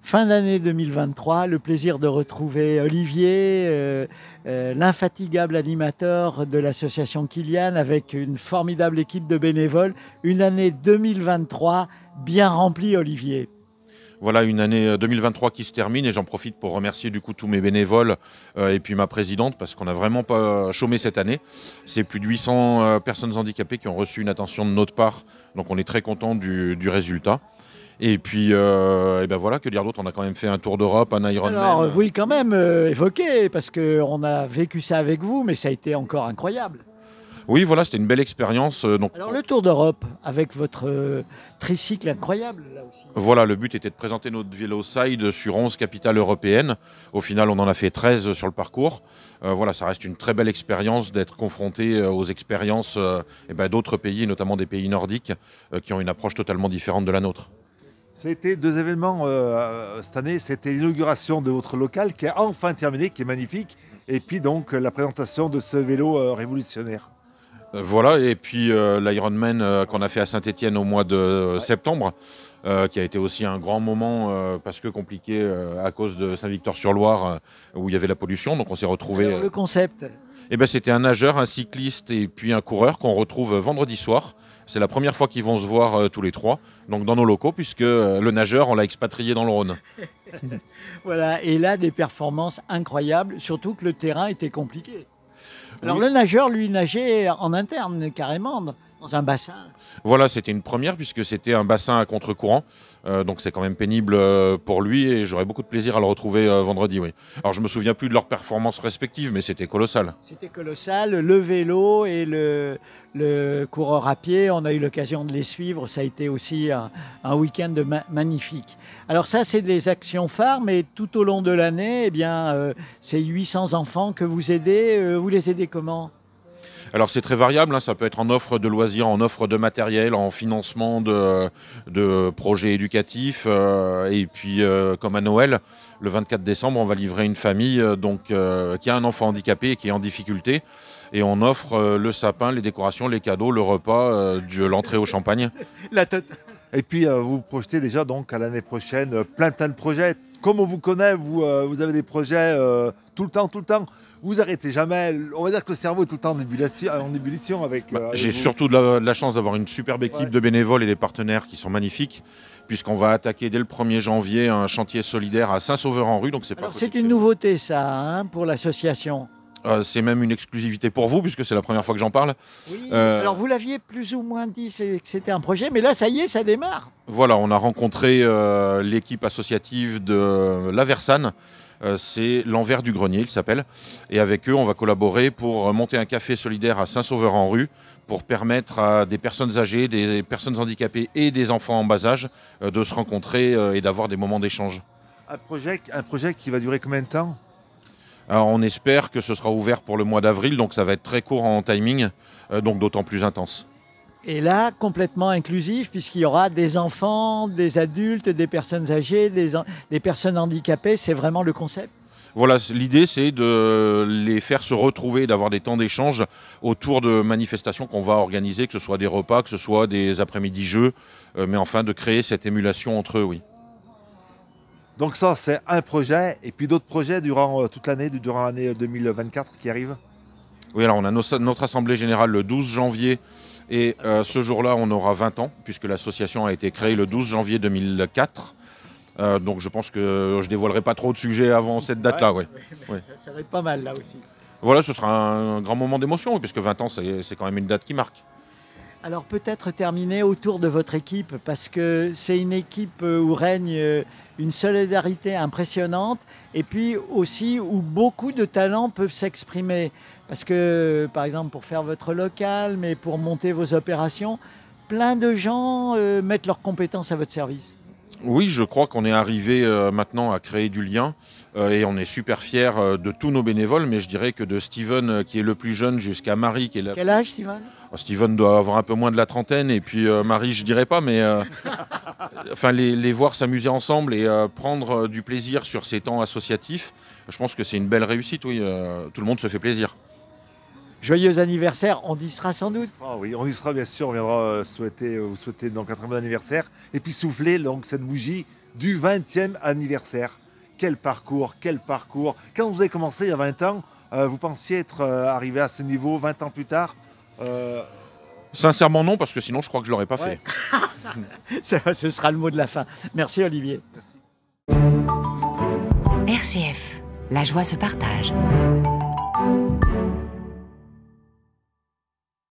Fin d'année 2023, le plaisir de retrouver Olivier, l'infatigable animateur de l'association Kilian, avec une formidable équipe de bénévoles. Une année 2023 bien remplie, Olivier. Voilà une année 2023 qui se termine et j'en profite pour remercier du coup tous mes bénévoles et puis ma présidente parce qu'on n'a vraiment pas chômé cette année. C'est plus de 800 personnes handicapées qui ont reçu une attention de notre part, donc on est très content du résultat. Et puis, et ben voilà, que dire d'autre, on a quand même fait un tour d'Europe, un Ironman. Alors oui, quand même, évoqué, parce qu'on a vécu ça avec vous, mais ça a été encore incroyable. Oui, voilà, c'était une belle expérience. Alors le Tour d'Europe, avec votre tricycle incroyable, là aussi. Voilà, le but était de présenter notre Véloside sur 11 capitales européennes. Au final, on en a fait 13 sur le parcours. Voilà, ça reste une très belle expérience d'être confronté aux expériences d'autres pays, notamment des pays nordiques, qui ont une approche totalement différente de la nôtre. C'était deux événements cette année. C'était l'inauguration de votre local qui est enfin terminé, qui est magnifique. Et puis donc la présentation de ce vélo révolutionnaire. Voilà, et puis l'Ironman qu'on a fait à Saint-Étienne au mois de septembre, qui a été aussi un grand moment parce que compliqué à cause de Saint-Victor-sur-Loire où il y avait la pollution. Donc on s'est retrouvés. Le concept C'était un nageur, un cycliste et puis un coureur qu'on retrouve vendredi soir. C'est la première fois qu'ils vont se voir tous les trois, donc dans nos locaux, puisque le nageur, on l'a expatrié dans le Rhône. Voilà, et là, des performances incroyables, surtout que le terrain était compliqué. Alors Oui. le nageur, lui, nageait en interne, carrément, dans un bassin. Voilà, c'était une première puisque c'était un bassin à contre-courant. Donc c'est quand même pénible pour lui et j'aurais beaucoup de plaisir à le retrouver vendredi. Oui. Alors je me souviens plus de leurs performances respectives, mais c'était colossal. C'était colossal. Le vélo et le coureur à pied, on a eu l'occasion de les suivre. Ça a été aussi un week-end magnifique. Alors ça, c'est des actions phares, mais tout au long de l'année, ces 800 enfants que vous aidez, vous les aidez comment ? Alors c'est très variable, hein, ça peut être en offre de loisirs, en offre de matériel, en financement de projets éducatifs. Et puis comme à Noël, le 24 décembre, on va livrer une famille qui a un enfant handicapé et qui est en difficulté. Et on offre le sapin, les décorations, les cadeaux, le repas, de l'entrée au champagne. La totale. Et puis vous vous projetez déjà donc à l'année prochaine plein de projets. Comme on vous connaît, vous avez des projets tout le temps. Vous arrêtez jamais. On va dire que le cerveau est tout le temps en ébullition avec. J'ai vous. surtout de la chance d'avoir une superbe équipe de bénévoles et des partenaires qui sont magnifiques, puisqu'on va attaquer dès le 1er janvier un chantier solidaire à Saint-Sauveur-en-Rue. Donc C'est une nouveauté, ça, hein, pour l'association. C'est même une exclusivité pour vous, puisque c'est la première fois que j'en parle. Oui, alors vous l'aviez plus ou moins dit que c'était un projet, mais là, ça y est, ça démarre. Voilà, on a rencontré l'équipe associative de La Versane. C'est l'Envers du Grenier, il s'appelle. Et avec eux, on va collaborer pour monter un café solidaire à Saint-Sauveur-en-Rue pour permettre à des personnes âgées, des personnes handicapées et des enfants en bas âge de se rencontrer et d'avoir des moments d'échange. Un projet qui va durer combien de temps ? Alors, on espère que ce sera ouvert pour le mois d'avril, donc ça va être très court en timing, donc d'autant plus intense. Et là, complètement inclusif, puisqu'il y aura des enfants, des adultes, des personnes âgées, des personnes handicapées. C'est vraiment le concept. Voilà, l'idée c'est de les faire se retrouver, d'avoir des temps d'échange autour de manifestations qu'on va organiser, que ce soit des repas, que ce soit des après-midi jeux, mais enfin de créer cette émulation entre eux, oui. Donc ça, c'est un projet. Et puis d'autres projets durant toute l'année, durant l'année 2024 qui arrive. Oui, alors on a notre assemblée générale le 12 janvier et ce jour-là on aura 20 ans puisque l'association a été créée le 12 janvier 2004. Donc je pense que je dévoilerai pas trop de sujets avant cette date-là. Ouais. Ouais. Ça va être pas mal là aussi. Voilà, ce sera un grand moment d'émotion puisque 20 ans c'est quand même une date qui marque. Alors peut-être terminer autour de votre équipe, parce que c'est une équipe où règne une solidarité impressionnante et puis aussi où beaucoup de talents peuvent s'exprimer. Parce que, par exemple, pour faire votre local, mais pour monter vos opérations, plein de gens mettent leurs compétences à votre service. Oui, je crois qu'on est arrivé maintenant à créer du lien et on est super fiers de tous nos bénévoles, mais je dirais que de Steven qui est le plus jeune jusqu'à Marie qui est la... Quel âge, Steven ? Steven doit avoir un peu moins de la trentaine et puis Marie, je dirais pas, mais enfin les voir s'amuser ensemble et prendre du plaisir sur ces temps associatifs, je pense que c'est une belle réussite, oui, tout le monde se fait plaisir. Joyeux anniversaire, on y sera sans doute. Ah oui, on y sera bien sûr, on viendra vous souhaiter donc un très bon anniversaire. Et puis souffler donc cette bougie du 20e anniversaire. Quel parcours, quel parcours. Quand vous avez commencé il y a 20 ans, vous pensiez être arrivé à ce niveau 20 ans plus tard Sincèrement non, parce que sinon je crois que je l'aurais pas fait. Ce sera le mot de la fin. Merci Olivier. Merci. RCF, la joie se partage.